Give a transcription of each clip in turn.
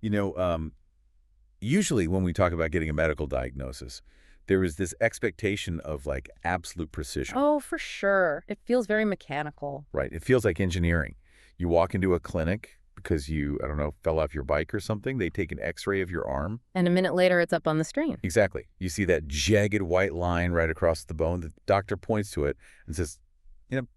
You know, usually when we talk about getting a medical diagnosis, there is this expectation of like absolute precision, Oh, for sure. It feels very mechanical. right? It feels like engineering. You walk into a clinic because you, I don't know, fell off your bike or something. They take an x-ray of your arm. And a minute later, it's up on the screen. Exactly. You see that jagged white line right across the bone. The doctor points to it and says,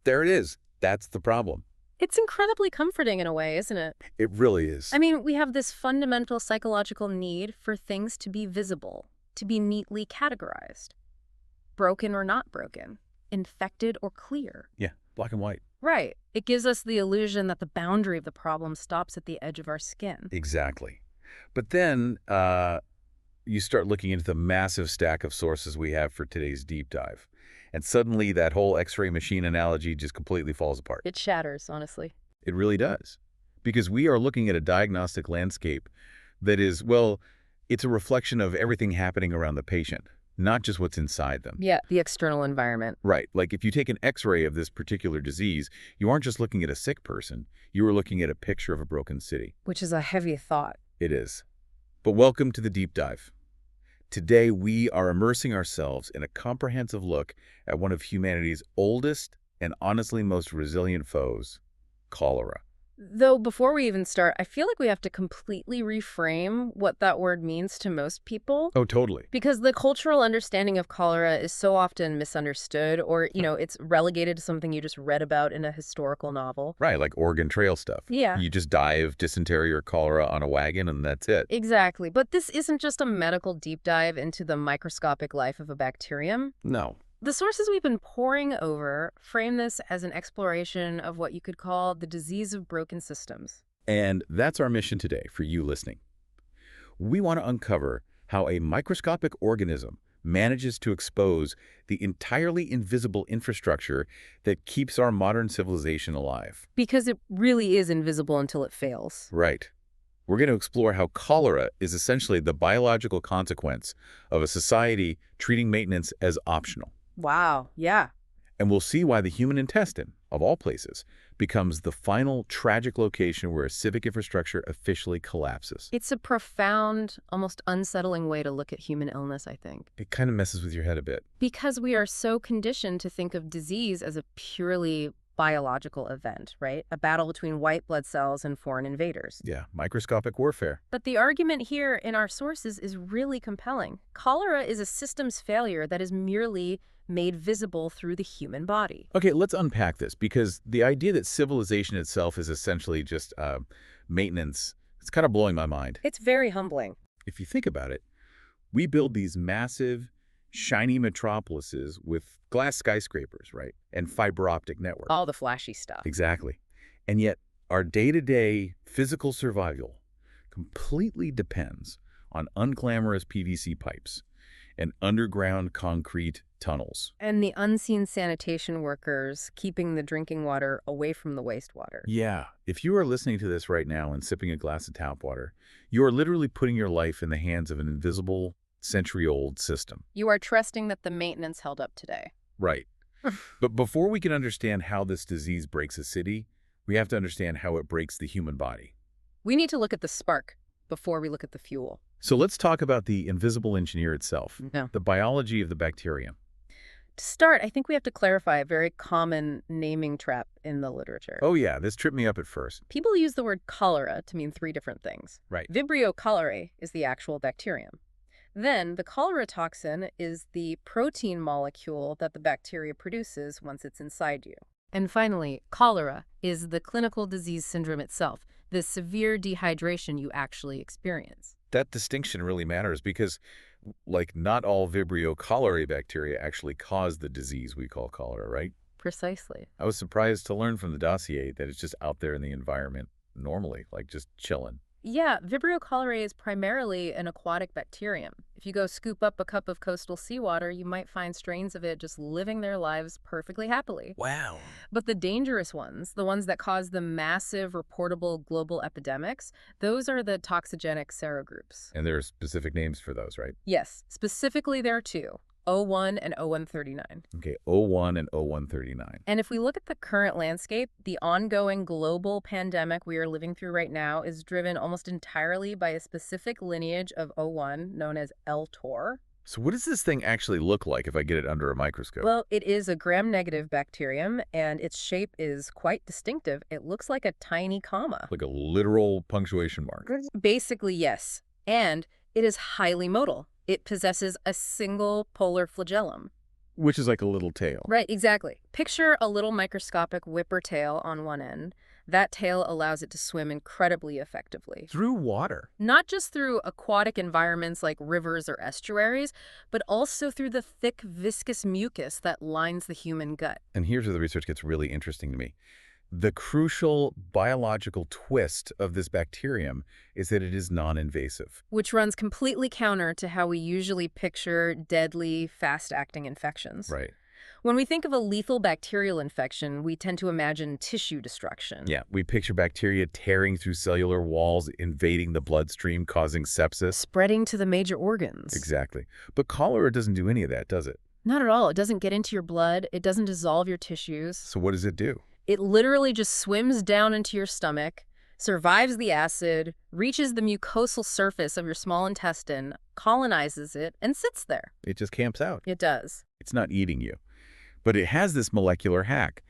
there it is. That's the problem. It's incredibly comforting in a way, isn't it? It really is. I mean, we have this fundamental psychological need for things to be visible, to be neatly categorized. Broken or not broken, infected or clear. Yeah, black and white. Right. It gives us the illusion that the boundary of the problem stops at the edge of our skin. Exactly. But then you start looking into the massive stack of sources we have for today's deep dive. And suddenly that whole X-ray machine analogy just completely falls apart. It shatters, honestly. It really does. Because we are looking at a diagnostic landscape that is, well, it's a reflection of everything happening around the patient, not just what's inside them. Yeah, the external environment. Right. Like if you take an X-ray of this particular disease, you aren't just looking at a sick person. You are looking at a picture of a broken city. Which is a heavy thought. It is. But welcome to the deep dive. Today, we are immersing ourselves in a comprehensive look at one of humanity's oldest and honestly most resilient foes, cholera. Though before we even start, I feel like we have to completely reframe what that word means to most people. Oh, totally. Because the cultural understanding of cholera is so often misunderstood or, it's relegated to something you just read about in a historical novel. Right, like Oregon Trail stuff. Yeah. You just die of dysentery or cholera on a wagon and that's it. Exactly. But this isn't just a medical deep dive into the microscopic life of a bacterium. No. The sources we've been poring over frame this as an exploration of what you could call the disease of broken systems. And that's our mission today for you listening. We want to uncover how a microscopic organism manages to expose the entirely invisible infrastructure that keeps our modern civilization alive. Because it really is invisible until it fails. Right. We're going to explore how cholera is essentially the biological consequence of a society treating maintenance as optional. Wow, yeah. And we'll see why the human intestine, of all places, becomes the final tragic location where a civic infrastructure officially collapses. It's a profound, almost unsettling way to look at human illness, I think. It kind of messes with your head a bit. Because we are so conditioned to think of disease as a purely biological event, right? A battle between white blood cells and foreign invaders. Yeah, microscopic warfare. But the argument here in our sources is really compelling. Cholera is a systems failure that is merely made visible through the human body. Okay, let's unpack this, because the idea that civilization itself is essentially just maintenance, it's kind of blowing my mind. It's very humbling. If you think about it, we build these massive, shiny metropolises with glass skyscrapers, right? And fiber optic networks. All the flashy stuff. Exactly. And yet, our day-to-day physical survival completely depends on unglamorous PVC pipes and underground concrete tunnels. And the unseen sanitation workers keeping the drinking water away from the wastewater. Yeah. If you are listening to this right now and sipping a glass of tap water, you are literally putting your life in the hands of an invisible, century-old system. You are trusting that the maintenance held up today. Right. But before we can understand how this disease breaks a city, we have to understand how it breaks the human body. We need to look at the spark before we look at the fuel. So let's talk about the invisible engineer itself, No. the biology of the bacterium. To start, I think we have to clarify a very common naming trap in the literature. Oh yeah, this tripped me up at first. People use the word cholera to mean three different things. Right. Vibrio cholerae is the actual bacterium. Then the cholera toxin is the protein molecule that the bacteria produces once it's inside you. And finally, cholera is the clinical disease syndrome itself, the severe dehydration you actually experience. That distinction really matters because, like, not all Vibrio cholerae bacteria actually cause the disease we call cholera, right? Precisely. I was surprised to learn from the dossier that it's just out there in the environment normally, like just chilling. Yeah, Vibrio cholerae is primarily an aquatic bacterium. If you go scoop up a cup of coastal seawater, you might find strains of it just living their lives perfectly happily. Wow. But the dangerous ones, the ones that cause the massive reportable global epidemics, those are the toxigenic serogroups. And there are specific names for those, right? Yes, specifically there are two. O1 and O139. Okay, O1 and O139. And if we look at the current landscape, the ongoing global pandemic we are living through right now is driven almost entirely by a specific lineage of O1 known as L-Tor. So what does this thing actually look like if I get it under a microscope? Well, it is a gram-negative bacterium, and its shape is quite distinctive. It looks like a tiny comma. Like a literal punctuation mark. Basically, yes. And it is highly motile. It possesses a single polar flagellum. Which is like a little tail. Right, exactly. Picture a little microscopic whipper tail on one end. That tail allows it to swim incredibly effectively. Through water. Not just through aquatic environments like rivers or estuaries, but also through the thick, viscous mucus that lines the human gut. And here's where the research gets really interesting to me. The crucial biological twist of this bacterium is that it is non-invasive. Which runs completely counter to how we usually picture deadly, fast-acting infections. Right. When we think of a lethal bacterial infection, we tend to imagine tissue destruction. Yeah, we picture bacteria tearing through cellular walls, invading the bloodstream, causing sepsis. Spreading to the major organs. Exactly. But cholera doesn't do any of that, does it? Not at all. It doesn't get into your blood. It doesn't dissolve your tissues. So what does it do? It literally just swims down into your stomach, survives the acid, reaches the mucosal surface of your small intestine, colonizes it, and sits there. It just camps out. It does. It's not eating you. But it has this molecular hack.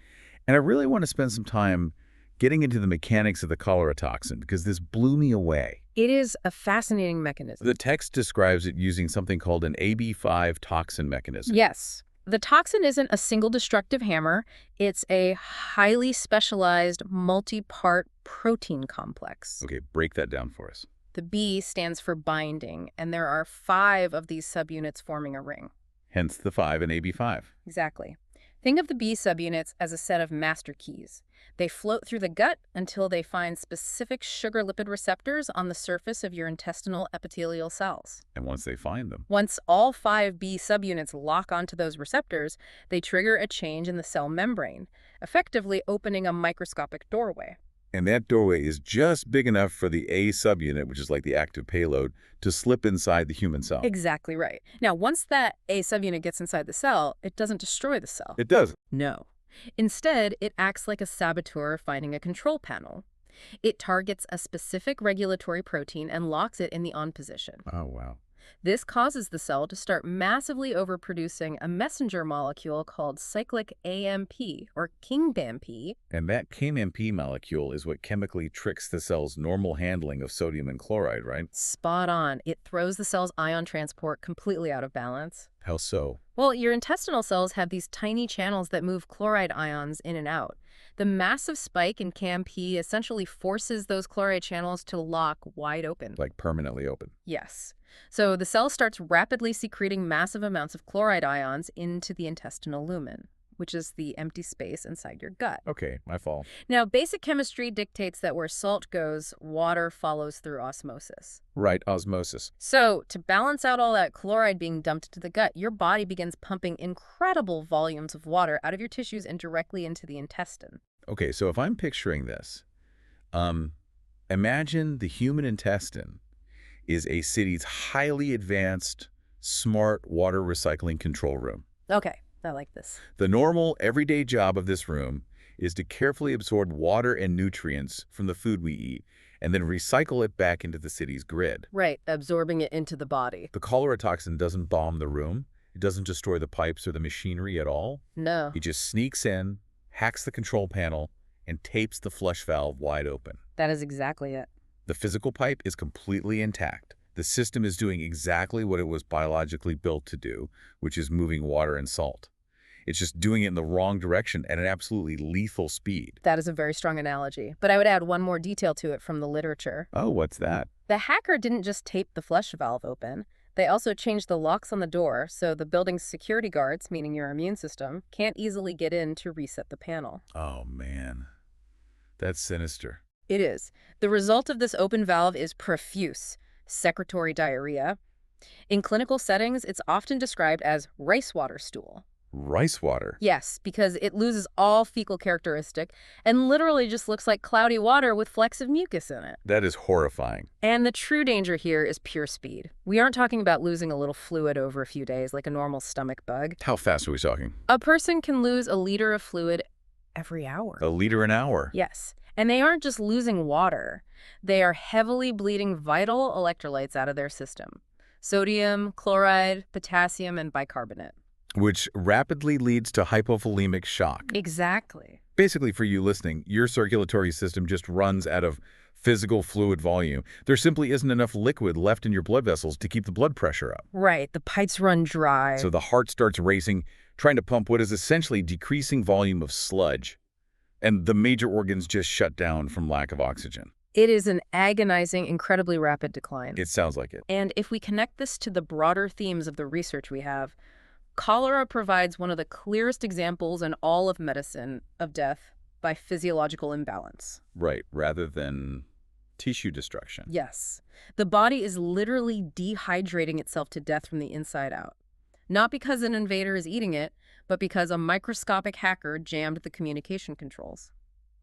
And I really want to spend some time getting into the mechanics of the cholera toxin because this blew me away. It is a fascinating mechanism. The text describes it using something called an AB5 toxin mechanism. Yes. The toxin isn't a single destructive hammer. It's a highly specialized, multi-part protein complex. Okay, break that down for us. The B stands for binding, and there are 5 of these subunits forming a ring. Hence the 5 in AB5. Exactly. Think of the B subunits as a set of master keys. They float through the gut until they find specific sugar-lipid receptors on the surface of your intestinal epithelial cells. And once they find them, Once all 5 B subunits lock onto those receptors, they trigger a change in the cell membrane, effectively opening a microscopic doorway. and that doorway is just big enough for the A subunit, which is like the active payload, to slip inside the human cell. Exactly right. Now, once that A subunit gets inside the cell, it doesn't destroy the cell. It does. No. Instead, it acts like a saboteur finding a control panel. It targets a specific regulatory protein and locks it in the on position. Oh, wow. This causes the cell to start massively overproducing a messenger molecule called cyclic AMP, or KING-AMP. And that KING-AMP molecule is what chemically tricks the cell's normal handling of sodium and chloride, right? Spot on. It throws the cell's ion transport completely out of balance. How so? Well, your intestinal cells have these tiny channels that move chloride ions in and out. The massive spike in KAMP essentially forces those chloride channels to lock wide open. Like permanently open. Yes. So the cell starts rapidly secreting massive amounts of chloride ions into the intestinal lumen, which is the empty space inside your gut. Okay, my fault. Now, basic chemistry dictates that where salt goes, water follows through osmosis. Right, osmosis. So, to balance out all that chloride being dumped into the gut, your body begins pumping incredible volumes of water out of your tissues and directly into the intestine. Okay, so if I'm picturing this, imagine the human intestine is a city's highly advanced, smart water recycling control room. Okay, I like this. The normal, everyday job of this room is to carefully absorb water and nutrients from the food we eat and then recycle it back into the city's grid. Right, absorbing it into the body. The cholera toxin doesn't bomb the room. It doesn't destroy the pipes or the machinery at all. No. It just sneaks in, hacks the control panel, and tapes the flush valve wide open. That is exactly it. The physical pipe is completely intact. The system is doing exactly what it was biologically built to do, which is moving water and salt. It's just doing it in the wrong direction at an absolutely lethal speed. That is a very strong analogy. But I would add one more detail to it from the literature. Oh, what's that? The hacker didn't just tape the flush valve open. They also changed the locks on the door so the building's security guards, meaning your immune system, can't easily get in to reset the panel. Oh, man. That's sinister. It is. The result of this open valve is profuse secretory diarrhea. In clinical settings, it's often described as rice water stool. Rice water. Yes, because it loses all fecal characteristic and literally just looks like cloudy water with flecks of mucus in it. That is horrifying. And the true danger here is pure speed. We aren't talking about losing a little fluid over a few days like a normal stomach bug. How fast are we talking? A person can lose a liter of fluid every hour. A liter an hour? Yes. And they aren't just losing water. They are heavily bleeding vital electrolytes out of their system. Sodium, chloride, potassium, and bicarbonate. Which rapidly leads to hypovolemic shock. Exactly. Basically, for you listening, your circulatory system just runs out of physical fluid volume. There simply isn't enough liquid left in your blood vessels to keep the blood pressure up. Right. The pipes run dry. So the heart starts racing, trying to pump what is essentially decreasing volume of sludge. And the major organs just shut down from lack of oxygen. It is an agonizing, incredibly rapid decline. It sounds like it. And if we connect this to the broader themes of the research we have, cholera provides one of the clearest examples in all of medicine of death by physiological imbalance. Right, rather than tissue destruction. Yes. The body is literally dehydrating itself to death from the inside out. Not because an invader is eating it, but because a microscopic hacker jammed the communication controls.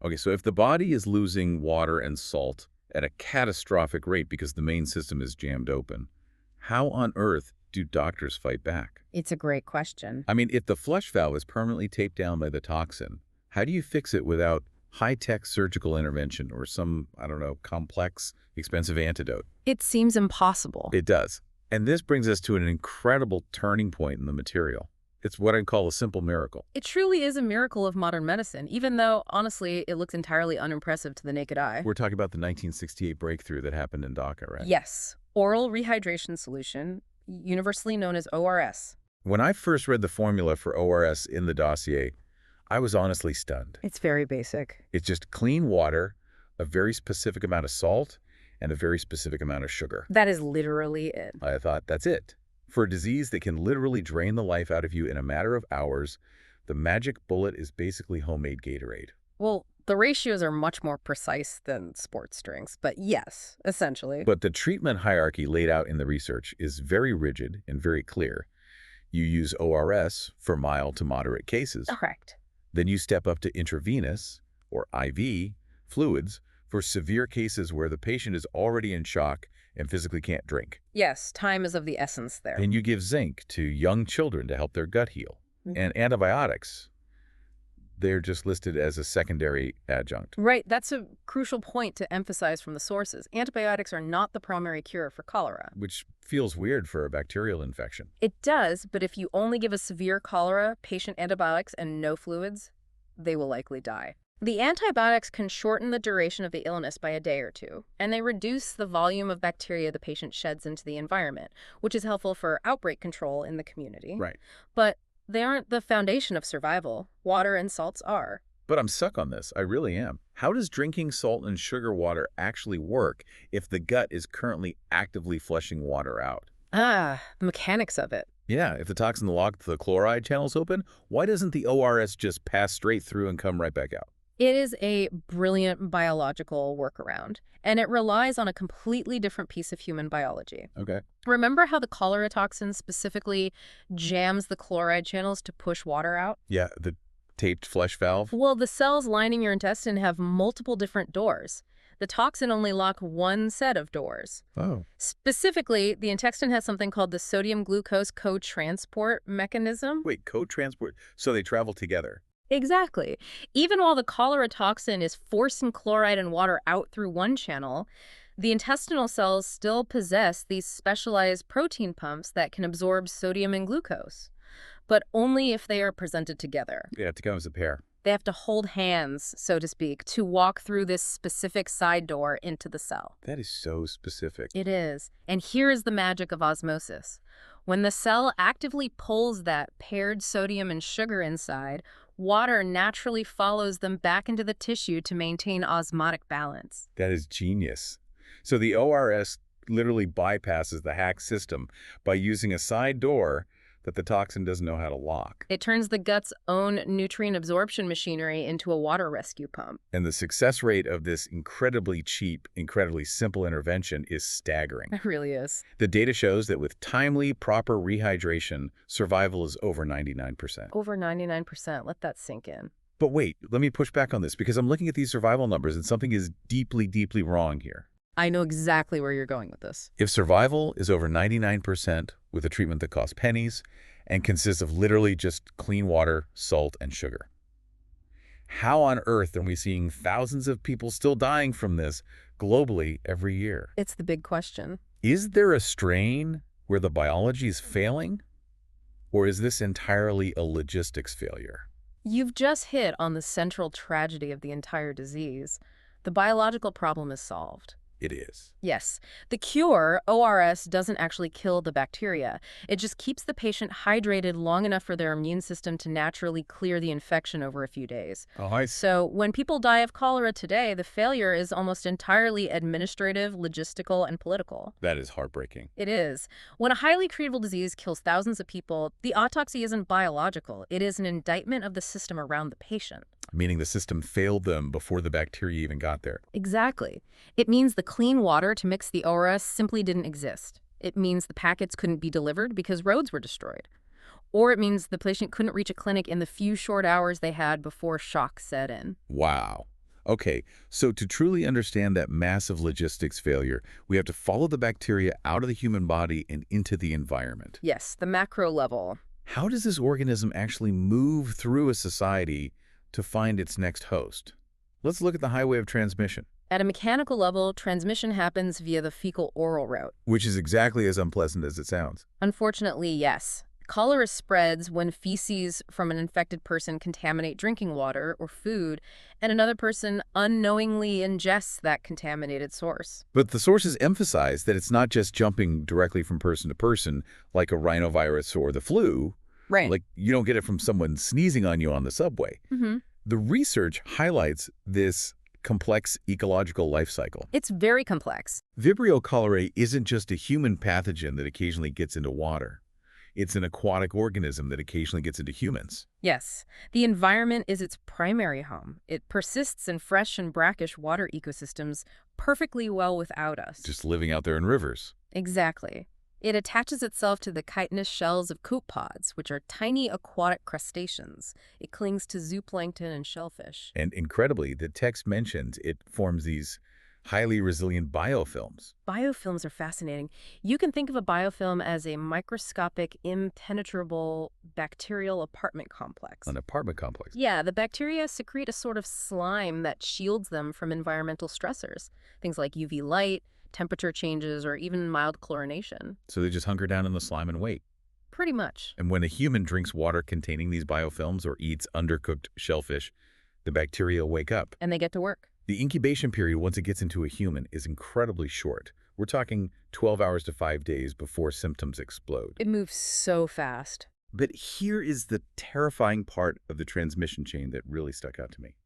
Okay, so if the body is losing water and salt at a catastrophic rate because the main system is jammed open, how on earth do doctors fight back? It's a great question. I mean, if the flush valve is permanently taped down by the toxin, how do you fix it without high-tech surgical intervention or some, I don't know, complex, expensive antidote? It seems impossible. It does. And this brings us to an incredible turning point in the material. It's what I'd call a simple miracle. It truly is a miracle of modern medicine, even though, honestly, it looks entirely unimpressive to the naked eye. We're talking about the 1968 breakthrough that happened in Dhaka, right? Yes. Oral rehydration solution, universally known as ORS. When I first read the formula for ORS in the dossier, I was honestly stunned. It's very basic. It's just clean water, a very specific amount of salt, and a very specific amount of sugar. That is literally it. I thought, that's it. For a disease that can literally drain the life out of you in a matter of hours, the magic bullet is basically homemade Gatorade. Well, the ratios are much more precise than sports drinks, but yes, essentially. But the treatment hierarchy laid out in the research is very rigid and very clear. You use ORS for mild to moderate cases. Correct. Then you step up to intravenous, or IV, fluids for severe cases where the patient is already in shock and physically can't drink. Yes, time is of the essence there. And you give zinc to young children to help their gut heal. And antibiotics, they're just listed as a secondary adjunct. Right, that's a crucial point to emphasize from the sources. Antibiotics are not the primary cure for cholera. Which feels weird for a bacterial infection. It does, but if you only give a severe cholera patient antibiotics and no fluids, they will likely die. The antibiotics can shorten the duration of the illness by a day or two, and they reduce the volume of bacteria the patient sheds into the environment, which is helpful for outbreak control in the community. Right. But they aren't the foundation of survival. Water and salts are. But I'm stuck on this. I really am. How does drinking salt and sugar water actually work if the gut is currently actively flushing water out? The mechanics of it. Yeah, if the toxin locked the chloride channels open, why doesn't the ORS just pass straight through and come right back out? It is a brilliant biological workaround, and it relies on a completely different piece of human biology. Okay. Remember how the cholera toxin specifically jams the chloride channels to push water out? Yeah, the taped flush valve. Well, the cells lining your intestine have multiple different doors. The toxin only lock one set of doors. Oh. Specifically, the intestine has something called the sodium-glucose co-transport mechanism. Wait, co-transport? So they travel together. Exactly. Even while the cholera toxin is forcing chloride and water out through one channel, the intestinal cells still possess these specialized protein pumps that can absorb sodium and glucose, but only if they are presented together. They have to come as a pair. They have to hold hands, so to speak, to walk through this specific side door into the cell. That is so specific. It is. And here is the magic of osmosis. When the cell actively pulls that paired sodium and sugar inside, water naturally follows them back into the tissue to maintain osmotic balance. That is genius. So the ORS literally bypasses the hack system by using a side door that the toxin doesn't know how to lock. It turns the gut's own nutrient absorption machinery into a water rescue pump. And the success rate of this incredibly cheap, incredibly simple intervention is staggering. It really is. The data shows that with timely, proper rehydration, survival is over 99%. Over 99%. Let that sink in. But wait, let me push back on this because I'm looking at these survival numbers and something is deeply, deeply wrong here. I know exactly where you're going with this. If survival is over 99% with a treatment that costs pennies and consists of literally just clean water, salt, and sugar, how on earth are we seeing thousands of people still dying from this globally every year? It's the big question. Is there a strain where the biology is failing? Or is this entirely a logistics failure? You've just hit on the central tragedy of the entire disease. The biological problem is solved. It is. Yes. The cure, ORS, doesn't actually kill the bacteria. It just keeps the patient hydrated long enough for their immune system to naturally clear the infection over a few days. Oh, I see. So when people die of cholera today, the failure is almost entirely administrative, logistical, and political. That is heartbreaking. It is. When a highly treatable disease kills thousands of people, the autopsy isn't biological. It is an indictment of the system around the patient. Meaning the system failed them before the bacteria even got there. Exactly. It means the clean water to mix the ORS simply didn't exist. It means the packets couldn't be delivered because roads were destroyed. Or it means the patient couldn't reach a clinic in the few short hours they had before shock set in. Wow. Okay, so to truly understand that massive logistics failure, we have to follow the bacteria out of the human body and into the environment. Yes, the macro level. How does this organism actually move through a society to find its next host? Let's look at the highway of transmission. At a mechanical level, transmission happens via the fecal-oral route. Which is exactly as unpleasant as it sounds. Unfortunately, yes. Cholera spreads when feces from an infected person contaminate drinking water or food, and another person unknowingly ingests that contaminated source. But the sources emphasize that it's not just jumping directly from person to person like a rhinovirus or the flu. Right. Like you don't get it from someone sneezing on you on the subway. Mm-hmm. The research highlights this complex ecological life cycle. It's very complex. Vibrio cholerae isn't just a human pathogen that occasionally gets into water. It's an aquatic organism that occasionally gets into humans. Yes, the environment is its primary home. It persists in fresh and brackish water ecosystems perfectly well without us. Just living out there in rivers. Exactly. It attaches itself to the chitinous shells of copepods, which are tiny aquatic crustaceans. It clings to zooplankton and shellfish. And incredibly, the text mentions it forms these highly resilient biofilms. Biofilms are fascinating. You can think of a biofilm as a microscopic, impenetrable bacterial apartment complex. An apartment complex. Yeah, the bacteria secrete a sort of slime that shields them from environmental stressors. Things like UV light, temperature changes, or even mild chlorination. So they just hunker down in the slime and wait. Pretty much. And when a human drinks water containing these biofilms or eats undercooked shellfish, the bacteria wake up. And they get to work. The incubation period once it gets into a human is incredibly short. We're talking 12 hours to 5 days before symptoms explode. It moves so fast. But here is the terrifying part of the transmission chain that really stuck out to me.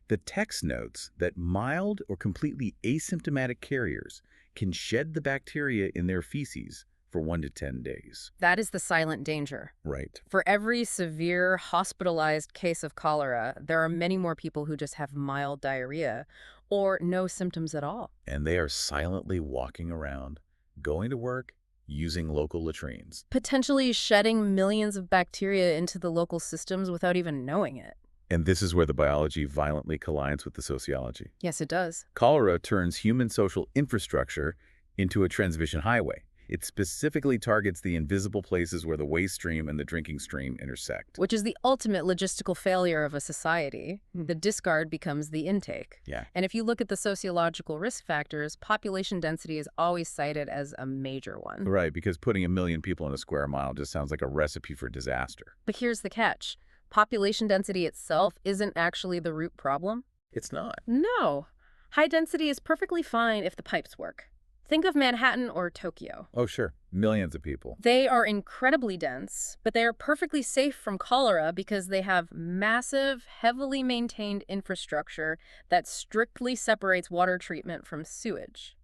The text notes that mild or completely asymptomatic carriers can shed the bacteria in their feces for 1 to 10 days. That is the silent danger. Right. For every severe hospitalized case of cholera, there are many more people who just have mild diarrhea or no symptoms at all. And they are silently walking around, going to work, using local latrines. Potentially shedding millions of bacteria into the local systems without even knowing it. And this is where the biology violently collides with the sociology. Yes, it does. Cholera turns human social infrastructure into a transmission highway. It specifically targets the invisible places where the waste stream and the drinking stream intersect. Which is the ultimate logistical failure of a society. The discard becomes the intake. Yeah. And if you look at the sociological risk factors, population density is always cited as a major one. Right, because putting 1 million people in a square mile just sounds like a recipe for disaster. But here's the catch. Population density itself isn't actually the root problem. It's not. No. High density is perfectly fine if the pipes work. Think of Manhattan or Tokyo. Oh, sure. Millions of people. They are incredibly dense, but they are perfectly safe from cholera because they have massive, heavily maintained infrastructure that strictly separates water treatment from sewage.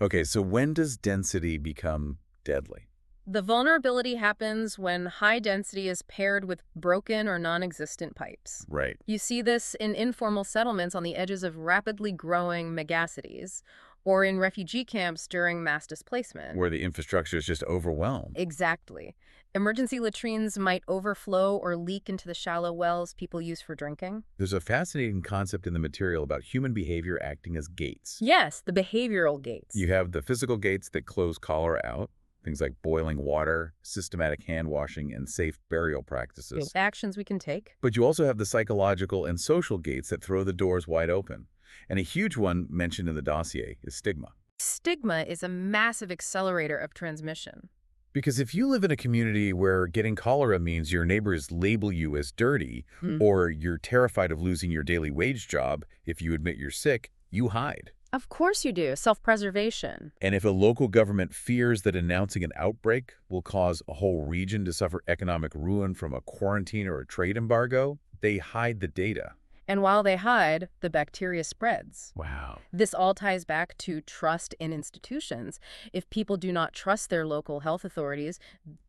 Okay, so when does density become deadly? The vulnerability happens when high density is paired with broken or non-existent pipes. Right. You see this in informal settlements on the edges of rapidly growing megacities, or in refugee camps during mass displacement. Where the infrastructure is just overwhelmed. Exactly. Emergency latrines might overflow or leak into the shallow wells people use for drinking. There's a fascinating concept in the material about human behavior acting as gates. Yes, the behavioral gates. You have the physical gates that close cholera out, things like boiling water, systematic hand washing, and safe burial practices. Actions we can take. But you also have the psychological and social gates that throw the doors wide open. And a huge one mentioned in the dossier is stigma. Stigma is a massive accelerator of transmission. Because if you live in a community where getting cholera means your neighbors label you as dirty, or you're terrified of losing your daily wage job if you admit you're sick, you hide. Of course you do. Self-preservation. And if a local government fears that announcing an outbreak will cause a whole region to suffer economic ruin from a quarantine or a trade embargo, they hide the data. And while they hide, the bacteria spreads. Wow. This all ties back to trust in institutions. If people do not trust their local health authorities,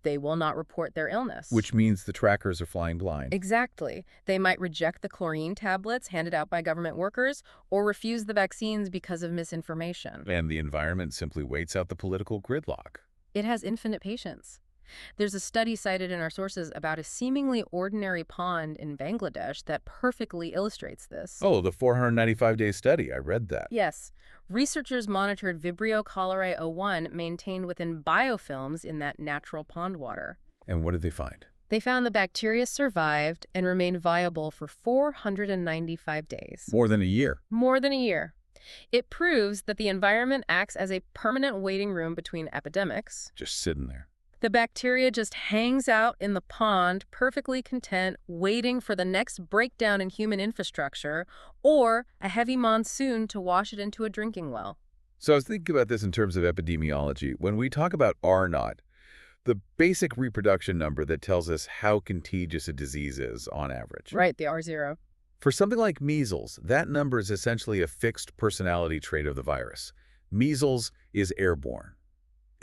they will not report their illness. Which means the trackers are flying blind. Exactly. They might reject the chlorine tablets handed out by government workers or refuse the vaccines because of misinformation. And the environment simply waits out the political gridlock. It has infinite patience. There's a study cited in our sources about a seemingly ordinary pond in Bangladesh that perfectly illustrates this. Oh, the 495-day study. I read that. Yes. Researchers monitored Vibrio cholerae 01 maintained within biofilms in that natural pond water. And what did they find? They found the bacteria survived and remained viable for 495 days. More than a year. More than a year. It proves that the environment acts as a permanent waiting room between epidemics. Just sitting there. The bacteria just hangs out in the pond, perfectly content, waiting for the next breakdown in human infrastructure or a heavy monsoon to wash it into a drinking well. So I was thinking about this in terms of epidemiology. When we talk about R0, the basic reproduction number that tells us how contagious a disease is on average. Right, the R0. For something like measles, that number is essentially a fixed personality trait of the virus. Measles is airborne.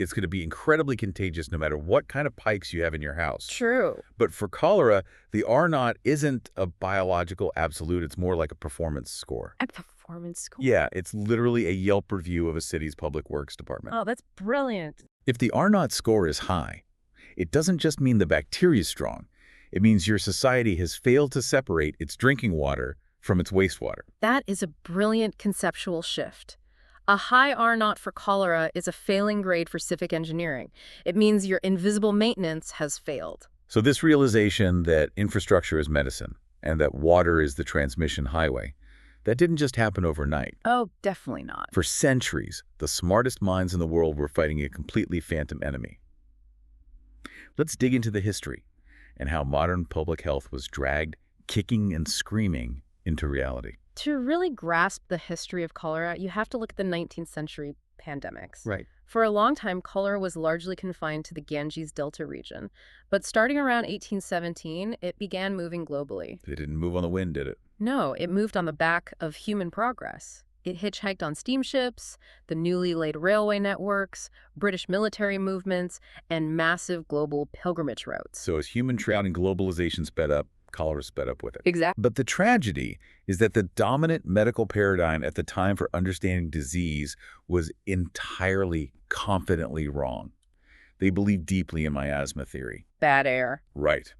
It's going to be incredibly contagious no matter what kind of pipes you have in your house. True. But for cholera, the R0 isn't a biological absolute. It's more like a performance score. A performance score? Yeah, it's literally a Yelp review of a city's public works department. Oh, that's brilliant. If the R0 score is high, it doesn't just mean the bacteria is strong. It means your society has failed to separate its drinking water from its wastewater. That is a brilliant conceptual shift. A high R0 for cholera is a failing grade for civic engineering. It means your invisible maintenance has failed. So this realization that infrastructure is medicine and that water is the transmission highway, that didn't just happen overnight. Oh, definitely not. For centuries, the smartest minds in the world were fighting a completely phantom enemy. Let's dig into the history and how modern public health was dragged, kicking and screaming, into reality. To really grasp the history of cholera, you have to look at the 19th century pandemics. Right. For a long time, cholera was largely confined to the Ganges Delta region. But starting around 1817, it began moving globally. It didn't move on the wind, did it? No, it moved on the back of human progress. It hitchhiked on steamships, the newly laid railway networks, British military movements, and massive global pilgrimage routes. So as human travel and globalization sped up, cholera sped up with it. Exactly. But the tragedy is that the dominant medical paradigm at the time for understanding disease was entirely confidently wrong. They believed deeply in miasma theory. Bad air. Right.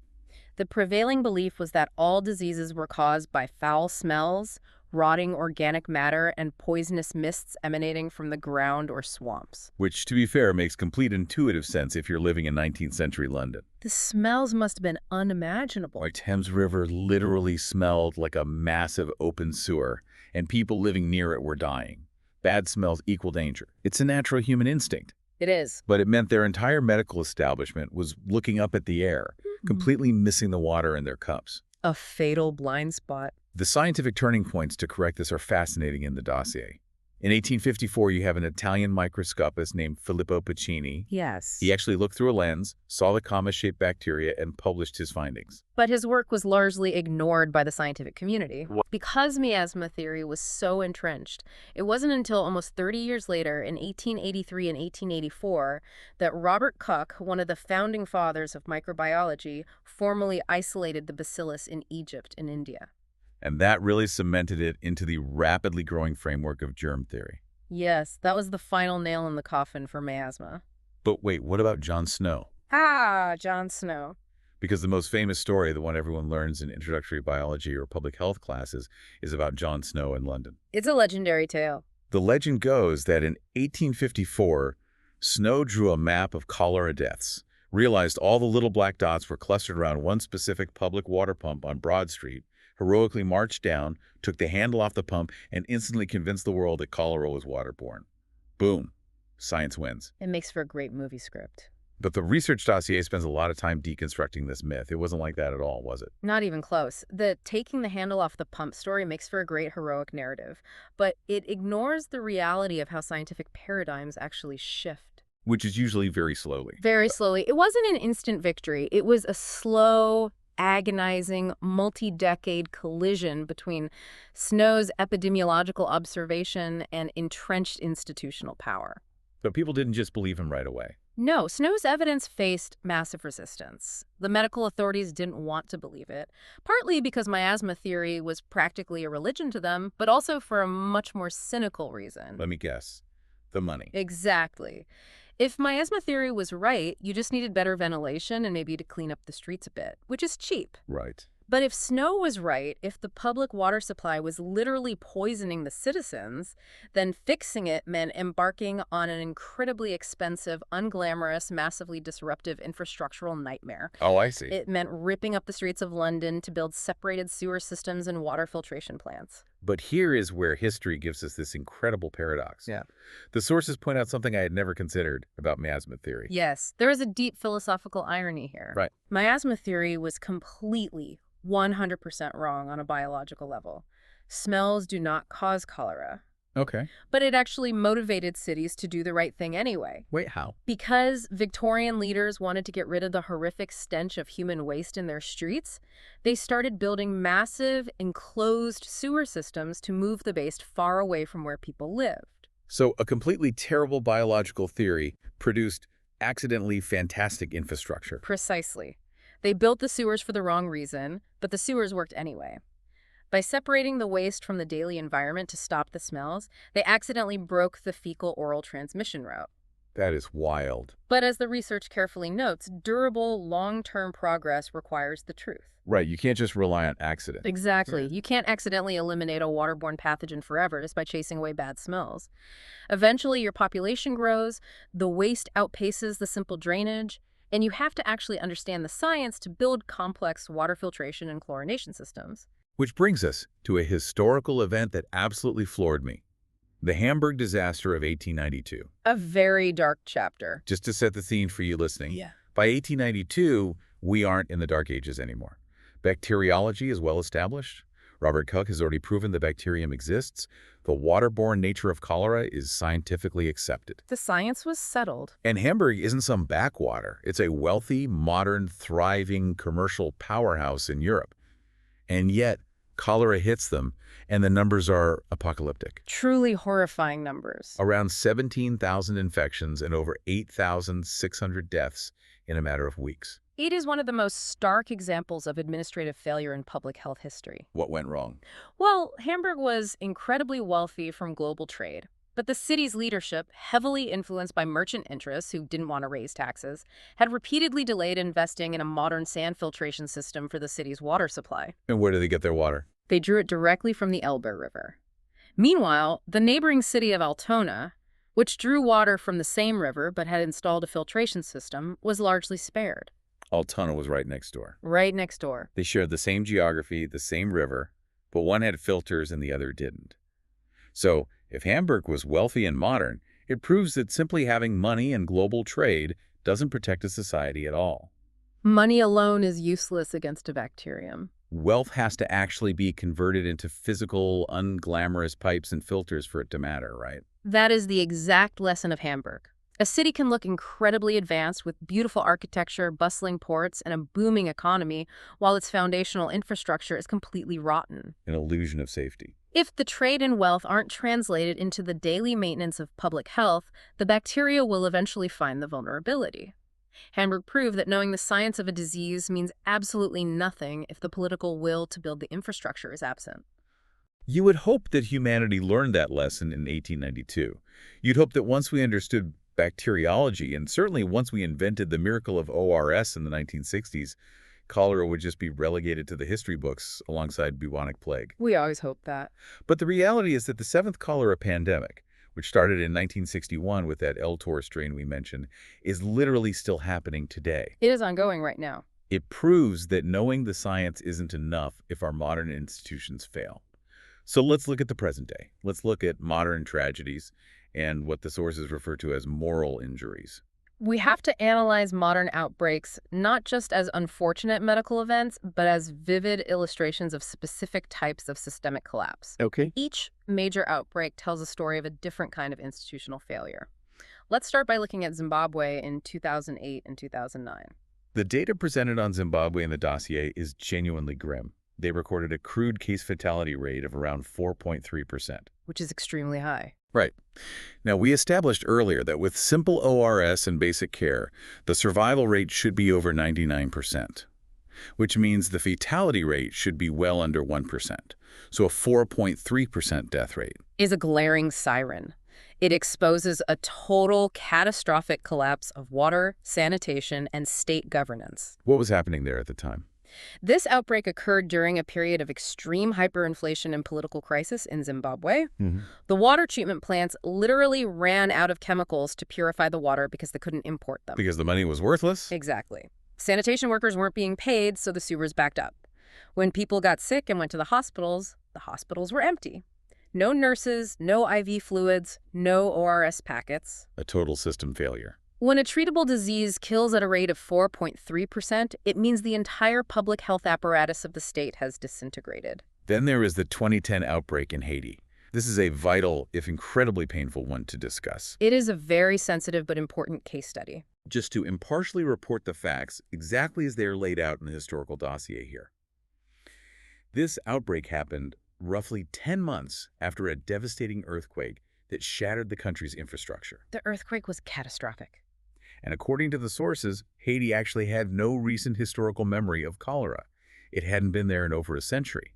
The prevailing belief was that all diseases were caused by foul smells, rotting organic matter, and poisonous mists emanating from the ground or swamps. Which, to be fair, makes complete intuitive sense if you're living in 19th century London. The smells must have been unimaginable. Our Thames River literally smelled like a massive open sewer, and people living near it were dying. Bad smells equal danger. It's a natural human instinct. It is. But it meant their entire medical establishment was looking up at the air, completely missing the water in their cups. A fatal blind spot. The scientific turning points to correct this are fascinating in the dossier. In 1854, you have an Italian microscopist named Filippo Pacini. Yes. He actually looked through a lens, saw the comma-shaped bacteria, and published his findings. But his work was largely ignored by the scientific community. What? Because miasma theory was so entrenched, it wasn't until almost 30 years later, in 1883 and 1884, that Robert Koch, one of the founding fathers of microbiology, formally isolated the bacillus in Egypt and India. And that really cemented it into the rapidly growing framework of germ theory. Yes, that was the final nail in the coffin for miasma. But wait, what about John Snow? Ah, John Snow. Because the most famous story, the one everyone learns in introductory biology or public health classes, is about John Snow in London. It's a legendary tale. The legend goes that in 1854, Snow drew a map of cholera deaths, realized all the little black dots were clustered around one specific public water pump on Broad Street, heroically marched down, took the handle off the pump, and instantly convinced the world that cholera was waterborne. Boom. Science wins. It makes for a great movie script. But the research dossier spends a lot of time deconstructing this myth. It wasn't like that at all, was it? Not even close. The taking the handle off the pump story makes for a great heroic narrative, but it ignores the reality of how scientific paradigms actually shift. Which is usually very slowly. Very slowly. It wasn't an instant victory. It was a slow, agonizing, multi-decade collision between Snow's epidemiological observation and entrenched institutional power. But people didn't just believe him right away. No, Snow's evidence faced massive resistance. The medical authorities didn't want to believe it, partly because miasma theory was practically a religion to them, but also for a much more cynical reason. Let me guess. The money. Exactly. If miasma theory was right, you just needed better ventilation and maybe to clean up the streets a bit, which is cheap. Right. But if Snow was right, if the public water supply was literally poisoning the citizens, then fixing it meant embarking on an incredibly expensive, unglamorous, massively disruptive infrastructural nightmare. Oh, I see. It meant ripping up the streets of London to build separated sewer systems and water filtration plants. But here is where history gives us this incredible paradox. Yeah. The sources point out something I had never considered about miasma theory. Yes, there is a deep philosophical irony here. Right. Miasma theory was completely 100% wrong on a biological level. Smells do not cause cholera. Okay. But it actually motivated cities to do the right thing anyway. Wait, how? Because Victorian leaders wanted to get rid of the horrific stench of human waste in their streets, they started building massive, enclosed sewer systems to move the waste far away from where people lived. So a completely terrible biological theory produced accidentally fantastic infrastructure. Precisely. They built the sewers for the wrong reason, but the sewers worked anyway. By separating the waste from the daily environment to stop the smells, they accidentally broke the fecal-oral transmission route. That is wild. But as the research carefully notes, durable, long-term progress requires the truth. Right, you can't just rely on accident. Exactly. You can't accidentally eliminate a waterborne pathogen forever just by chasing away bad smells. Eventually, your population grows, the waste outpaces the simple drainage, and you have to actually understand the science to build complex water filtration and chlorination systems. Which brings us to a historical event that absolutely floored me. The Hamburg disaster of 1892. A very dark chapter. Just to set the scene for you listening, Yeah. by 1892, we aren't in the Dark Ages anymore. Bacteriology is well established. Robert Koch has already proven the bacterium exists. The waterborne nature of cholera is scientifically accepted. The science was settled. And Hamburg isn't some backwater. It's a wealthy, modern, thriving commercial powerhouse in Europe. And yet, cholera hits them, and the numbers are apocalyptic. Truly horrifying numbers. Around 17,000 infections and over 8,600 deaths in a matter of weeks. It is one of the most stark examples of administrative failure in public health history. What went wrong? Well, Hamburg was incredibly wealthy from global trade, but the city's leadership, heavily influenced by merchant interests who didn't want to raise taxes, had repeatedly delayed investing in a modern sand filtration system for the city's water supply. And where do they get their water? They drew it directly from the Elbe River. Meanwhile, the neighboring city of Altona, which drew water from the same river but had installed a filtration system, was largely spared. Altona was right next door. Right next door. They shared the same geography, the same river, but one had filters and the other didn't. So, if Hamburg was wealthy and modern, it proves that simply having money and global trade doesn't protect a society at all. Money alone is useless against a bacterium. Wealth has to actually be converted into physical, unglamorous pipes and filters for it to matter, right? That is the exact lesson of Hamburg. A city can look incredibly advanced with beautiful architecture, bustling ports, and a booming economy, while its foundational infrastructure is completely rotten. An illusion of safety. If the trade and wealth aren't translated into the daily maintenance of public health, the bacteria will eventually find the vulnerability. Hamburg proved that knowing the science of a disease means absolutely nothing if the political will to build the infrastructure is absent. You would hope that humanity learned that lesson in 1892. You'd hope that once we understood bacteriology, and certainly once we invented the miracle of ORS in the 1960s, cholera would just be relegated to the history books alongside bubonic plague. We always hope that. But the reality is that the seventh cholera pandemic, which started in 1961 with that L-Tor strain we mentioned, is literally still happening today. It is ongoing right now. It proves that knowing the science isn't enough if our modern institutions fail. So let's look at the present day. Let's look at modern tragedies and what the sources refer to as moral injuries. We have to analyze modern outbreaks not just as unfortunate medical events, but as vivid illustrations of specific types of systemic collapse. Okay. Each major outbreak tells a story of a different kind of institutional failure. Let's start by looking at Zimbabwe in 2008 and 2009. The data presented on Zimbabwe in the dossier is genuinely grim. They recorded a crude case fatality rate of around 4.3%. Which is extremely high. Right. Now, we established earlier that with simple ORS and basic care, the survival rate should be over 99%, which means the fatality rate should be well under 1%, so a 4.3% death rate. Is a glaring siren. It exposes a total catastrophic collapse of water, sanitation, and state governance. What was happening there at the time? This outbreak occurred during a period of extreme hyperinflation and political crisis in Zimbabwe. The water treatment plants literally ran out of chemicals to purify the water because they couldn't import them. Because the money was worthless? Exactly. Sanitation workers weren't being paid, so the sewers backed up. When people got sick and went to the hospitals were empty. No nurses, no IV fluids, no ORS packets. A total system failure. When a treatable disease kills at a rate of 4.3%, it means the entire public health apparatus of the state has disintegrated. Then there is the 2010 outbreak in Haiti. This is a vital, if incredibly painful one to discuss. It is a very sensitive but important case study. Just to impartially report the facts exactly as they are laid out in the historical dossier here. This outbreak happened roughly 10 months after a devastating earthquake that shattered the country's infrastructure. The earthquake was catastrophic. And according to the sources, Haiti actually had no recent historical memory of cholera. It hadn't been there in over a century.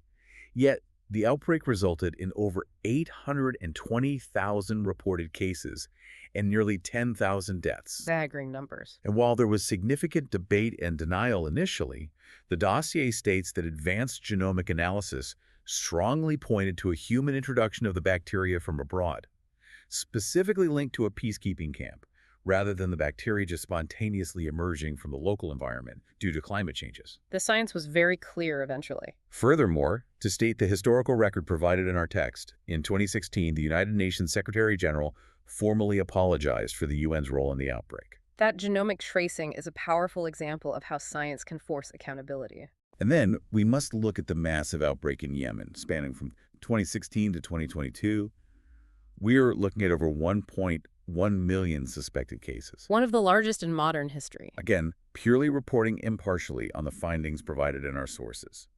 Yet, the outbreak resulted in over 820,000 reported cases and nearly 10,000 deaths. Staggering numbers. And while there was significant debate and denial initially, the dossier states that advanced genomic analysis strongly pointed to a human introduction of the bacteria from abroad, specifically linked to a peacekeeping camp, rather than the bacteria just spontaneously emerging from the local environment due to climate changes. The science was very clear eventually. Furthermore, to state the historical record provided in our text, in 2016, the United Nations Secretary-General formally apologized for the UN's role in the outbreak. That genomic tracing is a powerful example of how science can force accountability. And then we must look at the massive outbreak in Yemen, spanning from 2016 to 2022. We're looking at over 1.1 million suspected cases. One of the largest in modern history. Again, purely reporting impartially on the findings provided in our sources.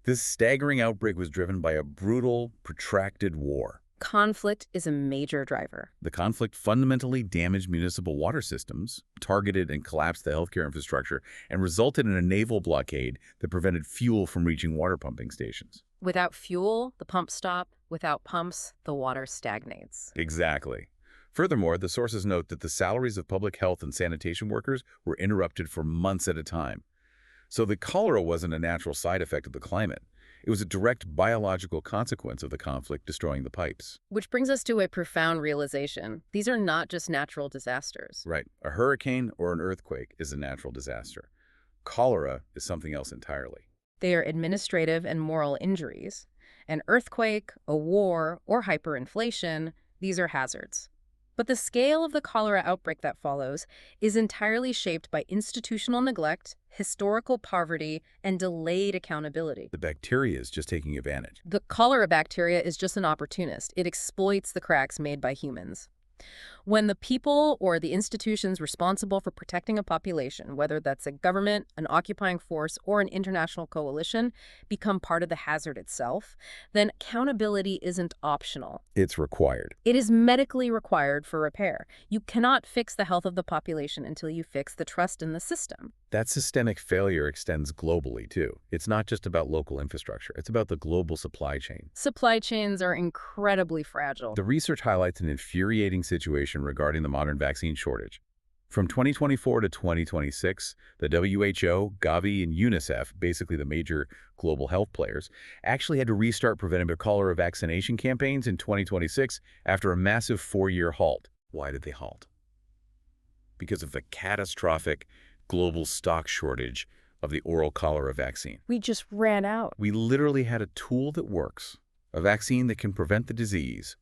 This staggering outbreak was driven by a brutal, protracted war. Conflict is a major driver. The conflict fundamentally damaged municipal water systems, targeted and collapsed the healthcare infrastructure, and resulted in a naval blockade that prevented fuel from reaching water pumping stations. Without fuel, the pumps stop. Without pumps, the water stagnates. Exactly. Furthermore, the sources note that the salaries of public health and sanitation workers were interrupted for months at a time. So the cholera wasn't a natural side effect of the climate. It was a direct biological consequence of the conflict destroying the pipes. Which brings us to a profound realization. These are not just natural disasters. Right. A hurricane or an earthquake is a natural disaster. Cholera is something else entirely. They are administrative and moral injuries. An earthquake, a war, or hyperinflation, these are hazards. But the scale of the cholera outbreak that follows is entirely shaped by institutional neglect, historical poverty, and delayed accountability. The bacteria is just taking advantage. The cholera bacteria is just an opportunist. It exploits the cracks made by humans. When the people or the institutions responsible for protecting a population, whether that's a government, an occupying force, or an international coalition, become part of the hazard itself, then accountability isn't optional. It's required. It is medically required for repair. You cannot fix the health of the population until you fix the trust in the system. That systemic failure extends globally, too. It's not just about local infrastructure. It's about the global supply chain. Supply chains are incredibly fragile. The research highlights an infuriating situation regarding the modern vaccine shortage. From 2024 to 2026, the WHO, Gavi, and UNICEF, basically the major global health players, actually had to restart preventative cholera vaccination campaigns in 2026 after a massive 4-year halt. Why did they halt? Because of the catastrophic global stock shortage of the oral cholera vaccine. We just ran out. We literally had a tool that works, a vaccine that can prevent the disease,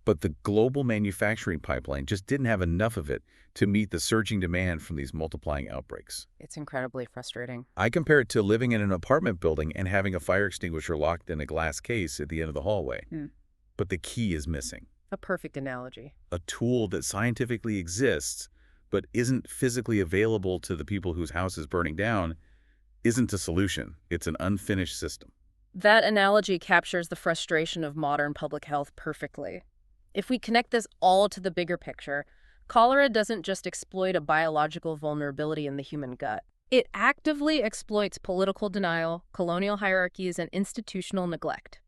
but the global manufacturing pipeline just didn't have enough of it to meet the surging demand from these multiplying outbreaks. It's incredibly frustrating. I compare it to living in an apartment building and having a fire extinguisher locked in a glass case at the end of the hallway. But the key is missing. A perfect analogy. A tool that scientifically exists but isn't physically available to the people whose house is burning down isn't a solution. It's an unfinished system. That analogy captures the frustration of modern public health perfectly. If we connect this all to the bigger picture, cholera doesn't just exploit a biological vulnerability in the human gut. It actively exploits political denial, colonial hierarchies, and institutional neglect.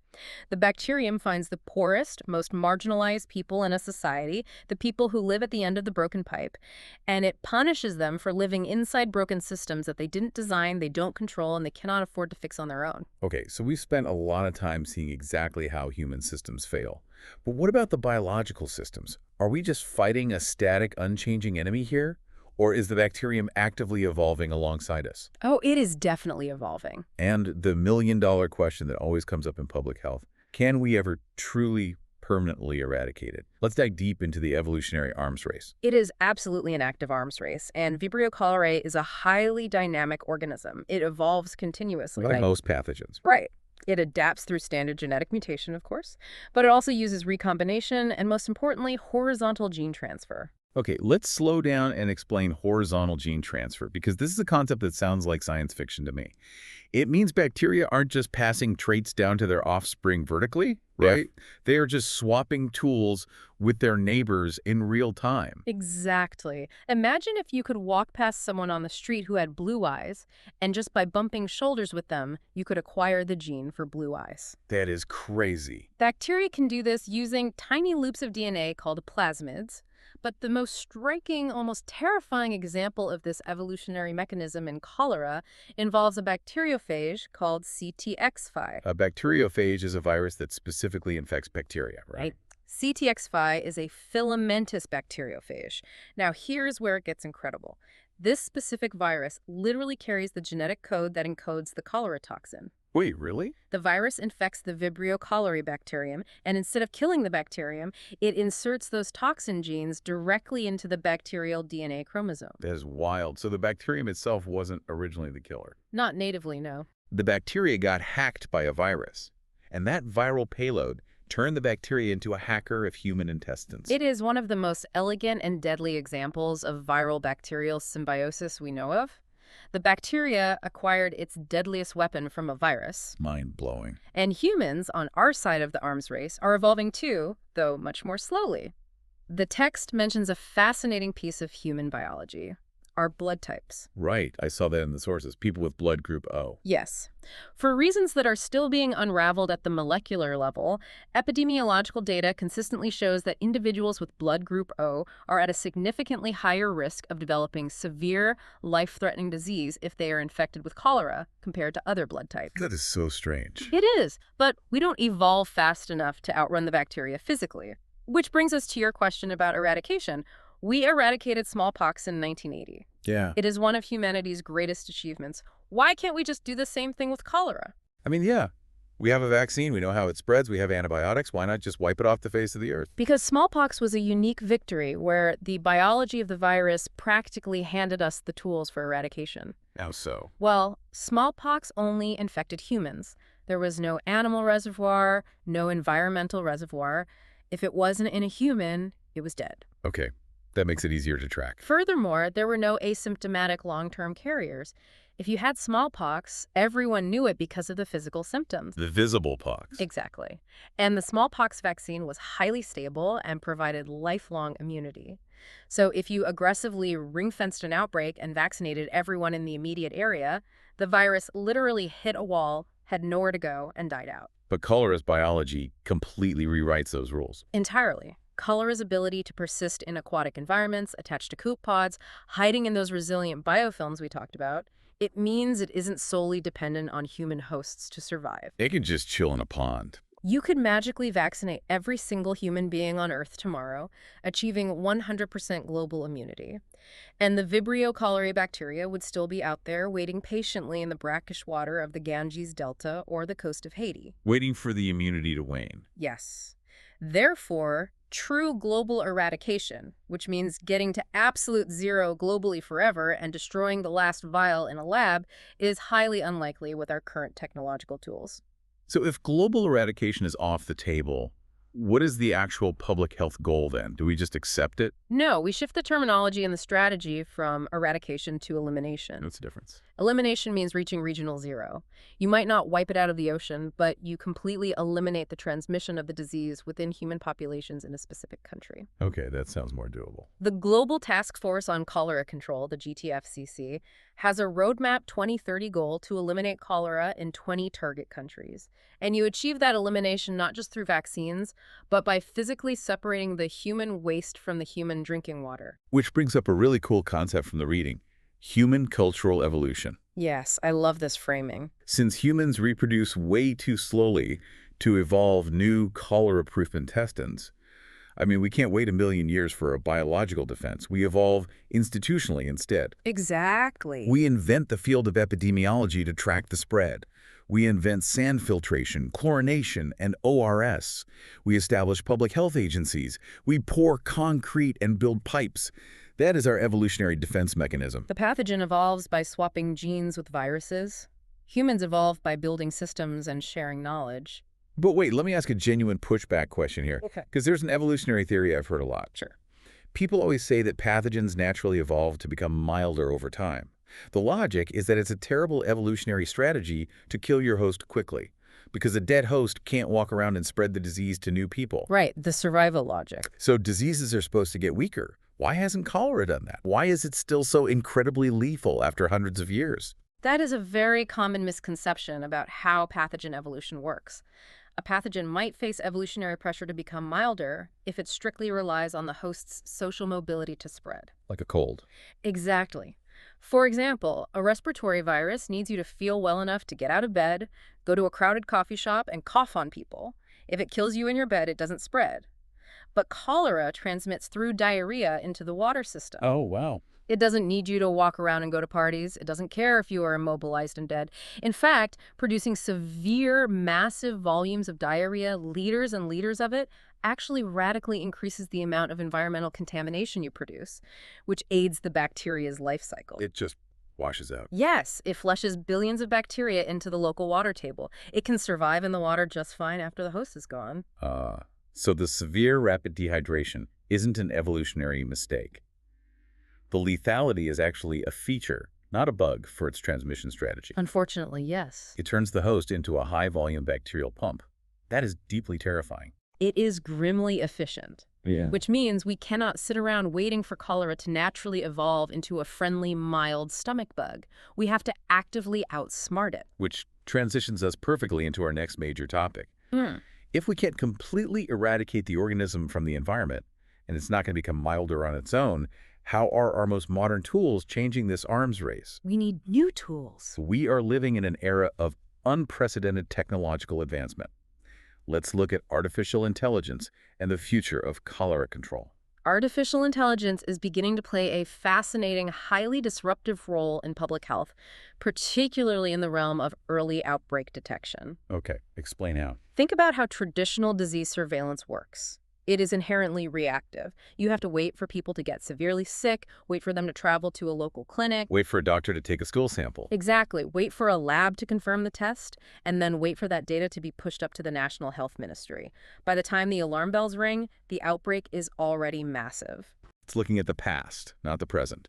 The bacterium finds the poorest, most marginalized people in a society, the people who live at the end of the broken pipe, and it punishes them for living inside broken systems that they didn't design, they don't control, and they cannot afford to fix on their own. Okay, so we've spent a lot of time seeing exactly how human systems fail. But what about the biological systems? Are we just fighting a static, unchanging enemy here? Or is the bacterium actively evolving alongside us? Oh, it is definitely evolving. And the million-dollar question that always comes up in public health, can we ever truly, permanently eradicate it? Let's dive deep into the evolutionary arms race. It is absolutely an active arms race, and Vibrio cholerae is a highly dynamic organism. It evolves continuously. Like most pathogens. Right. It adapts through standard genetic mutation, of course, but it also uses recombination and, most importantly, horizontal gene transfer. Okay, let's slow down and explain horizontal gene transfer, because this is a concept that sounds like science fiction to me. It means bacteria aren't just passing traits down to their offspring vertically, right? They are just swapping tools with their neighbors in real time. Exactly. Imagine if you could walk past someone on the street who had blue eyes, and just by bumping shoulders with them, you could acquire the gene for blue eyes. That is crazy. Bacteria can do this using tiny loops of DNA called plasmids. But the most striking, almost terrifying example of this evolutionary mechanism in cholera involves a bacteriophage called CTX-5. A bacteriophage is a virus that specifically infects bacteria, right? CTX-5 is a filamentous bacteriophage. Now, here's where it gets incredible. This specific virus literally carries the genetic code that encodes the cholera toxin. Wait, really? The virus infects the Vibrio cholerae bacterium, and instead of killing the bacterium, it inserts those toxin genes directly into the bacterial DNA chromosome. That is wild. So the bacterium itself wasn't originally the killer. Not natively, no. The bacteria got hacked by a virus, and that viral payload turned the bacteria into a hacker of human intestines. It is one of the most elegant and deadly examples of viral bacterial symbiosis we know of. The bacteria acquired its deadliest weapon from a virus. Mind-blowing. And humans, on our side of the arms race, are evolving too, though much more slowly. The text mentions a fascinating piece of human biology: our blood types. Right, I saw that in the sources. People with blood group O. Yes. For reasons that are still being unraveled at the molecular level, epidemiological data consistently shows that individuals with blood group O are at a significantly higher risk of developing severe, life-threatening disease if they are infected with cholera compared to other blood types. That is so strange. It is, but we don't evolve fast enough to outrun the bacteria physically. Which brings us to your question about eradication. We eradicated smallpox in 1980. Yeah. It is one of humanity's greatest achievements. Why can't we just do the same thing with cholera? I mean, yeah. We have a vaccine. We know how it spreads. We have antibiotics. Why not just wipe it off the face of the earth? Because smallpox was a unique victory where the biology of the virus practically handed us the tools for eradication. How so? Well, smallpox only infected humans. There was no animal reservoir, no environmental reservoir. If it wasn't in a human, it was dead. Okay, that makes it easier to track. Furthermore, there were no asymptomatic long-term carriers. If you had smallpox, everyone knew it because of the physical symptoms. The visible pox. Exactly. And the smallpox vaccine was highly stable and provided lifelong immunity. So if you aggressively ring-fenced an outbreak and vaccinated everyone in the immediate area, the virus literally hit a wall, had nowhere to go, and died out. But cholera's biology completely rewrites those rules. Entirely. Cholera's ability to persist in aquatic environments, attached to coop pods, hiding in those resilient biofilms we talked about, it means it isn't solely dependent on human hosts to survive. It can just chill in a pond. You could magically vaccinate every single human being on Earth tomorrow, achieving 100% global immunity. And the Vibrio cholerae bacteria would still be out there waiting patiently in the brackish water of the Ganges Delta or the coast of Haiti. Waiting for the immunity to wane. Yes. Therefore, true global eradication, which means getting to absolute zero globally forever and destroying the last vial in a lab, is highly unlikely with our current technological tools. So if global eradication is off the table, what is the actual public health goal then? Do we just accept it? No, we shift the terminology and the strategy from eradication to elimination. What's the difference? Elimination means reaching regional zero. You might not wipe it out of the ocean, but you completely eliminate the transmission of the disease within human populations in a specific country. Okay, that sounds more doable. The Global Task Force on Cholera Control, the GTFCC, has a Roadmap 2030 goal to eliminate cholera in 20 target countries. And you achieve that elimination not just through vaccines, but by physically separating the human waste from the human drinking water. Which brings up a really cool concept from the reading. Human cultural evolution. Yes, I love this framing. Since humans reproduce way too slowly to evolve new cholera-proof intestines, we can't wait a million years for a biological defense. We evolve institutionally instead. Exactly. We invent the field of epidemiology to track the spread. We invent sand filtration, chlorination, and ORS. We establish public health agencies. We pour concrete and build pipes. That is our evolutionary defense mechanism. The pathogen evolves by swapping genes with viruses. Humans evolve by building systems and sharing knowledge. But wait, let me ask a genuine pushback question here. Okay. Because there's an evolutionary theory I've heard a lot. Sure. People always say that pathogens naturally evolve to become milder over time. The logic is that it's a terrible evolutionary strategy to kill your host quickly, because a dead host can't walk around and spread the disease to new people. Right, the survival logic. So diseases are supposed to get weaker. Why hasn't cholera done that? Why is it still so incredibly lethal after hundreds of years? That is a very common misconception about how pathogen evolution works. A pathogen might face evolutionary pressure to become milder if it strictly relies on the host's social mobility to spread. Like a cold. Exactly. For example, a respiratory virus needs you to feel well enough to get out of bed, go to a crowded coffee shop, and cough on people. If it kills you in your bed, it doesn't spread. But cholera transmits through diarrhea into the water system. Oh, wow. It doesn't need you to walk around and go to parties. It doesn't care if you are immobilized and dead. In fact, producing severe, massive volumes of diarrhea, liters and liters of it, actually radically increases the amount of environmental contamination you produce, which aids the bacteria's life cycle. It just washes out. Yes, it flushes billions of bacteria into the local water table. It can survive in the water just fine after the host is gone. So the severe rapid dehydration isn't an evolutionary mistake. The lethality is actually a feature, not a bug, for its transmission strategy. Unfortunately, yes. It turns the host into a high-volume bacterial pump. That is deeply terrifying. It is grimly efficient, which means we cannot sit around waiting for cholera to naturally evolve into a friendly, mild stomach bug. We have to actively outsmart it. Which transitions us perfectly into our next major topic. If we can't completely eradicate the organism from the environment, and it's not going to become milder on its own, how are our most modern tools changing this arms race? We need new tools. We are living in an era of unprecedented technological advancement. Let's look at artificial intelligence and the future of cholera control. Artificial intelligence is beginning to play a fascinating, highly disruptive role in public health, particularly in the realm of early outbreak detection. Okay, explain how. Think about how traditional disease surveillance works. It is inherently reactive. You have to wait for people to get severely sick, wait for them to travel to a local clinic. Wait for a doctor to take a stool sample. Exactly. Wait for a lab to confirm the test, and then wait for that data to be pushed up to the National Health Ministry. By the time the alarm bells ring, the outbreak is already massive. It's looking at the past, not the present.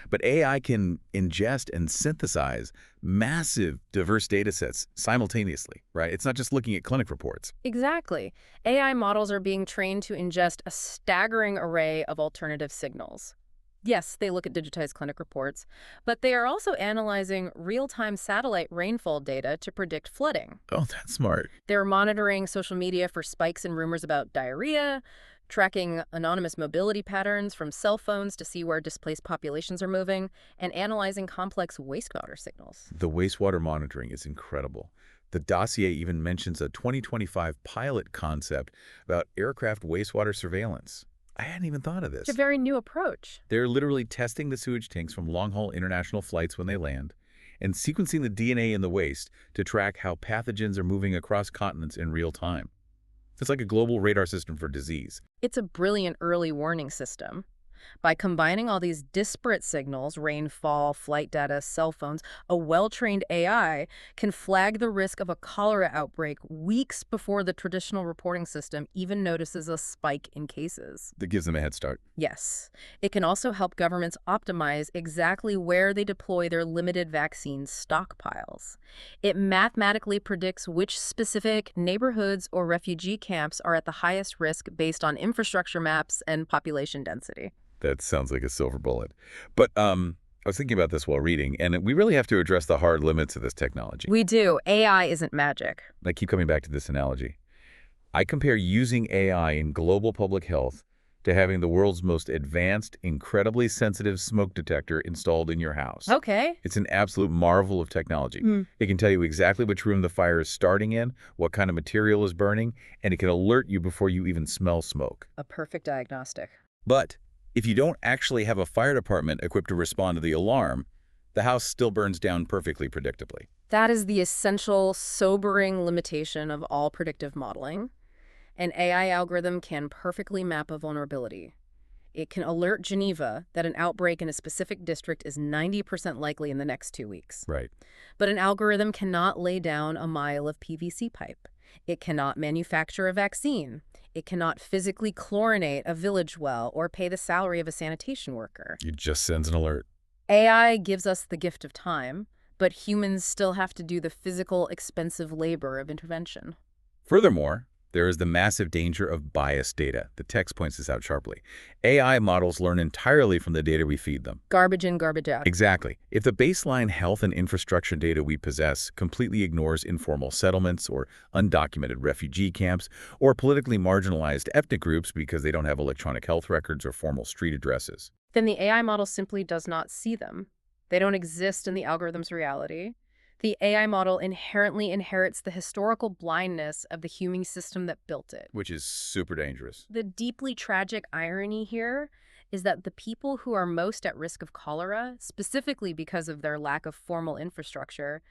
But AI can ingest and synthesize massive, diverse data sets simultaneously, right? It's not just looking at clinic reports. Exactly. AI models are being trained to ingest a staggering array of alternative signals. Yes, they look at digitized clinic reports, but they are also analyzing real-time satellite rainfall data to predict flooding. Oh, that's smart. They're monitoring social media for spikes in rumors about diarrhea, tracking anonymous mobility patterns from cell phones to see where displaced populations are moving, and analyzing complex wastewater signals. The wastewater monitoring is incredible. The dossier even mentions a 2025 pilot concept about aircraft wastewater surveillance. I hadn't even thought of this. It's a very new approach. They're literally testing the sewage tanks from long-haul international flights when they land and sequencing the DNA in the waste to track how pathogens are moving across continents in real time. It's like a global radar system for disease. It's a brilliant early warning system. By combining all these disparate signals, rainfall, flight data, cell phones, a well-trained AI can flag the risk of a cholera outbreak weeks before the traditional reporting system even notices a spike in cases. That gives them a head start. Yes. It can also help governments optimize exactly where they deploy their limited vaccine stockpiles. It mathematically predicts which specific neighborhoods or refugee camps are at the highest risk based on infrastructure maps and population density. That sounds like a silver bullet. But I was thinking about this while reading, and we really have to address the hard limits of this technology. We do. AI isn't magic. I keep coming back to this analogy. I compare using AI in global public health to having the world's most advanced, incredibly sensitive smoke detector installed in your house. Okay. It's an absolute marvel of technology. It can tell you exactly which room the fire is starting in, what kind of material is burning, and it can alert you before you even smell smoke. A perfect diagnostic. But if you don't actually have a fire department equipped to respond to the alarm, the house still burns down perfectly predictably. That is the essential, sobering limitation of all predictive modeling. An AI algorithm can perfectly map a vulnerability. It can alert Geneva that an outbreak in a specific district is 90% likely in the next 2 weeks. Right. But an algorithm cannot lay down a mile of PVC pipe. It cannot manufacture a vaccine. It cannot physically chlorinate a village well or pay the salary of a sanitation worker. It just sends an alert. AI gives us the gift of time, but humans still have to do the physical, expensive labor of intervention. Furthermore, there is the massive danger of biased data. The text points this out sharply. AI models learn entirely from the data we feed them. Garbage in, garbage out. Exactly. If the baseline health and infrastructure data we possess completely ignores informal settlements or undocumented refugee camps or politically marginalized ethnic groups because they don't have electronic health records or formal street addresses, Then the AI model simply does not see them. They don't exist in the algorithm's reality. The AI model inherently inherits the historical blindness of the human system that built it. which is super dangerous. The deeply tragic irony here is that the people who are most at risk of cholera, specifically because of their lack of formal infrastructure,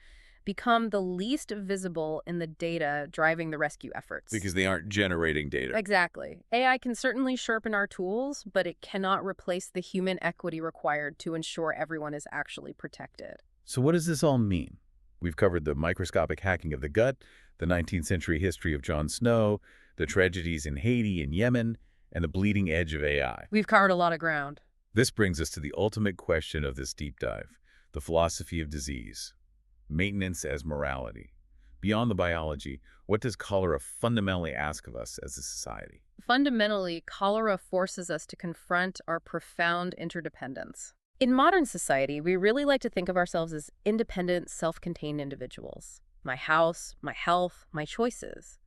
become the least visible in the data driving the rescue efforts. Because they aren't generating data. Exactly. AI can certainly sharpen our tools, but it cannot replace the human equity required to ensure everyone is actually protected. So what does this all mean? We've covered the microscopic hacking of the gut, the 19th century history of Jon Snow, the tragedies in Haiti and Yemen, and the bleeding edge of AI. We've covered a lot of ground. This brings us to the ultimate question of this deep dive, the philosophy of disease, maintenance as morality. Beyond the biology, what does cholera fundamentally ask of us as a society? Fundamentally, cholera forces us to confront our profound interdependence. In modern society, we really like to think of ourselves as independent, self-contained individuals. My house, my health, my choices.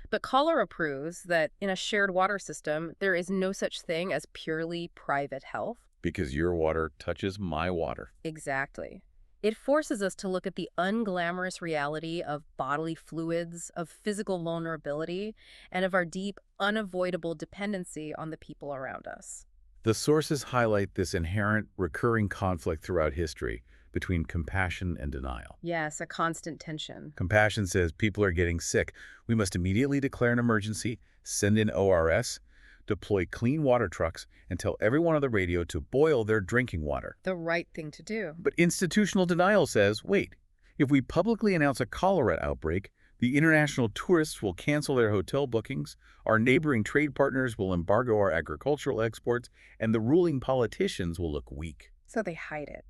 But cholera proves that in a shared water system, there is no such thing as purely private health. Because your water touches my water. Exactly. It forces us to look at the unglamorous reality of bodily fluids, of physical vulnerability, and of our deep, unavoidable dependency on the people around us. The sources highlight this inherent, recurring conflict throughout history between compassion and denial. Yes, a constant tension. Compassion says people are getting sick. We must immediately declare an emergency, send in ORS, deploy clean water trucks, and tell everyone on the radio to boil their drinking water. The right thing to do. But institutional denial says, wait, if we publicly announce a cholera outbreak, the international tourists will cancel their hotel bookings, our neighboring trade partners will embargo our agricultural exports, and the ruling politicians will look weak. So they hide it.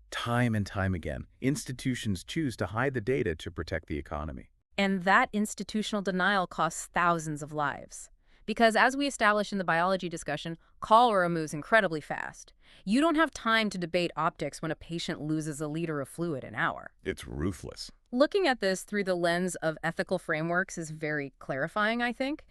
Time and time again, institutions choose to hide the data to protect the economy. And that institutional denial costs thousands of lives. Because as we established in the biology discussion, cholera moves incredibly fast. You don't have time to debate optics when a patient loses a liter of fluid an hour. It's ruthless. Looking at this through the lens of ethical frameworks is very clarifying, I think.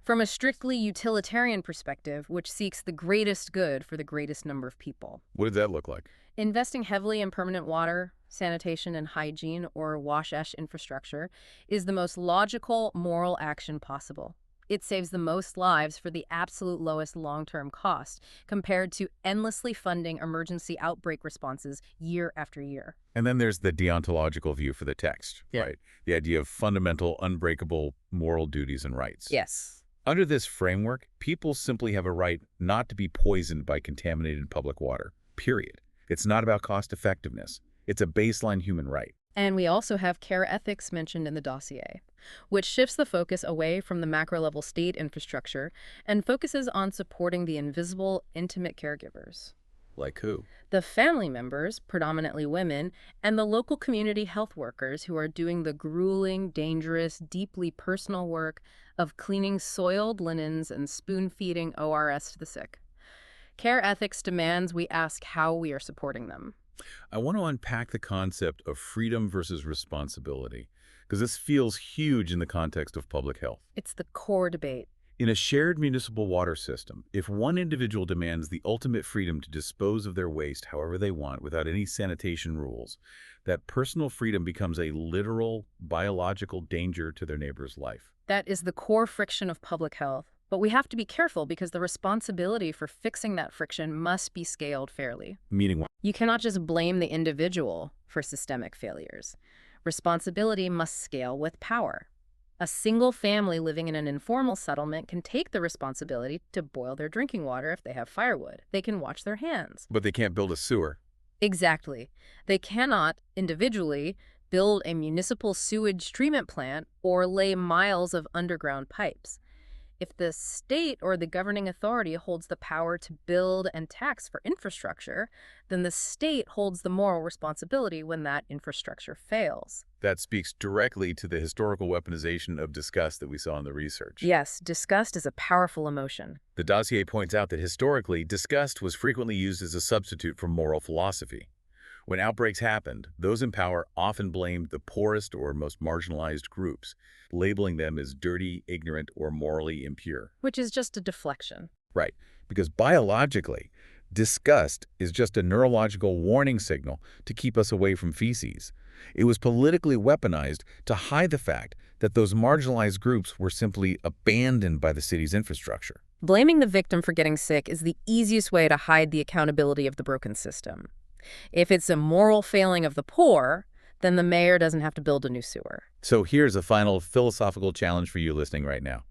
From a strictly utilitarian perspective, which seeks the greatest good for the greatest number of people. What does that look like? Investing heavily in permanent water, sanitation, and hygiene, or wash-ash infrastructure, is the most logical, moral action possible. It saves the most lives for the absolute lowest long-term cost, compared to endlessly funding emergency outbreak responses year after year. And then there's the deontological view for the text, Yeah. right? The idea of fundamental, unbreakable moral duties and rights. Yes. Under this framework, people simply have a right not to be poisoned by contaminated public water, period. It's not about cost effectiveness. It's a baseline human right. And we also have care ethics mentioned in the dossier, which shifts the focus away from the macro-level state infrastructure and focuses on supporting the invisible, intimate caregivers. Like who? The family members, predominantly women, and the local community health workers who are doing the grueling, dangerous, deeply personal work of cleaning soiled linens and spoon-feeding ORS to the sick. Care ethics demands we ask how we are supporting them. I want to unpack the concept of freedom versus responsibility, because this feels huge in the context of public health. It's the core debate. In a shared municipal water system, if one individual demands the ultimate freedom to dispose of their waste however they want without any sanitation rules, that personal freedom becomes a literal, biological danger to their neighbor's life. That is the core friction of public health. But we have to be careful because the responsibility for fixing that friction must be scaled fairly. Meaning what? You cannot just blame the individual for systemic failures. Responsibility must scale with power. A single family living in an informal settlement can take the responsibility to boil their drinking water if they have firewood. They can wash their hands. But they can't build a sewer. Exactly. They cannot, individually, build a municipal sewage treatment plant or lay miles of underground pipes. If the state or the governing authority holds the power to build and tax for infrastructure, then the state holds the moral responsibility when that infrastructure fails. That speaks directly to the historical weaponization of disgust that we saw in the research. Yes, disgust is a powerful emotion. The dossier points out that historically, disgust was frequently used as a substitute for moral philosophy. When outbreaks happened, those in power often blamed the poorest or most marginalized groups, labeling them as dirty, ignorant, or morally impure. Which is just a deflection. Right, because biologically, disgust is just a neurological warning signal to keep us away from feces. It was politically weaponized to hide the fact that those marginalized groups were simply abandoned by the city's infrastructure. Blaming the victim for getting sick is the easiest way to hide the accountability of the broken system. If it's a moral failing of the poor, then the mayor doesn't have to build a new sewer. So here's a final philosophical challenge for you listening right now.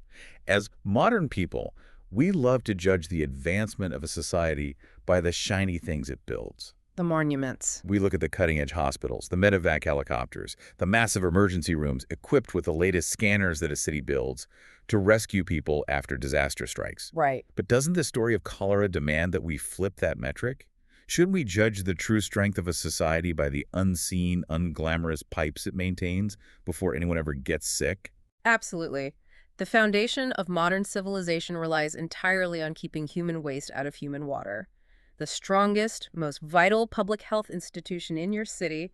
As modern people, we love to judge the advancement of a society by the shiny things it builds. The monuments. We look at the cutting-edge hospitals, the medevac helicopters, the massive emergency rooms equipped with the latest scanners that a city builds to rescue people after disaster strikes. Right. But doesn't the story of cholera demand that we flip that metric? Shouldn't we judge the true strength of a society by the unseen, unglamorous pipes it maintains before anyone ever gets sick? Absolutely. The foundation of modern civilization relies entirely on keeping human waste out of human water. The strongest, most vital public health institution in your city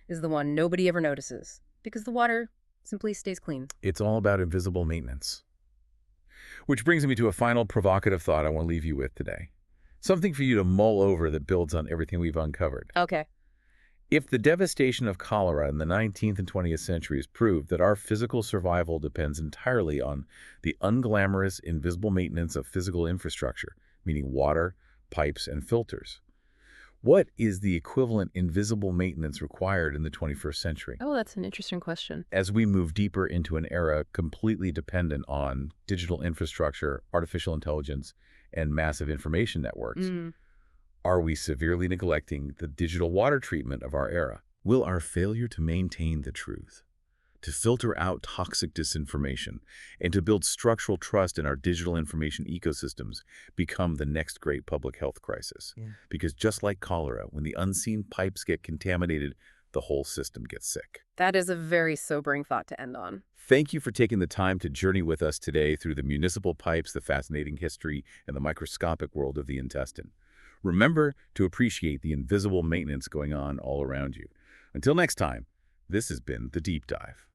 is the one nobody ever notices, because the water simply stays clean. It's all about invisible maintenance. Which brings me to a final provocative thought I want to leave you with today. Something for you to mull over that builds on everything we've uncovered. Okay. If the devastation of cholera in the 19th and 20th centuries proved that our physical survival depends entirely on the unglamorous, invisible maintenance of physical infrastructure, meaning water, pipes, and filters, what is the equivalent invisible maintenance required in the 21st century? Oh, that's an interesting question. As we move deeper into an era completely dependent on digital infrastructure, artificial intelligence, and massive information networks, Mm. are we severely neglecting the digital water treatment of our era? Will our failure to maintain the truth, to filter out toxic disinformation, and to build structural trust in our digital information ecosystems become the next great public health crisis? Yeah. Because just like cholera, when the unseen pipes get contaminated, the whole system gets sick. That is a very sobering thought to end on. Thank you for taking the time to journey with us today through the municipal pipes, the fascinating history, and the microscopic world of the intestine. Remember to appreciate the invisible maintenance going on all around you. Until next time, this has been The Deep Dive.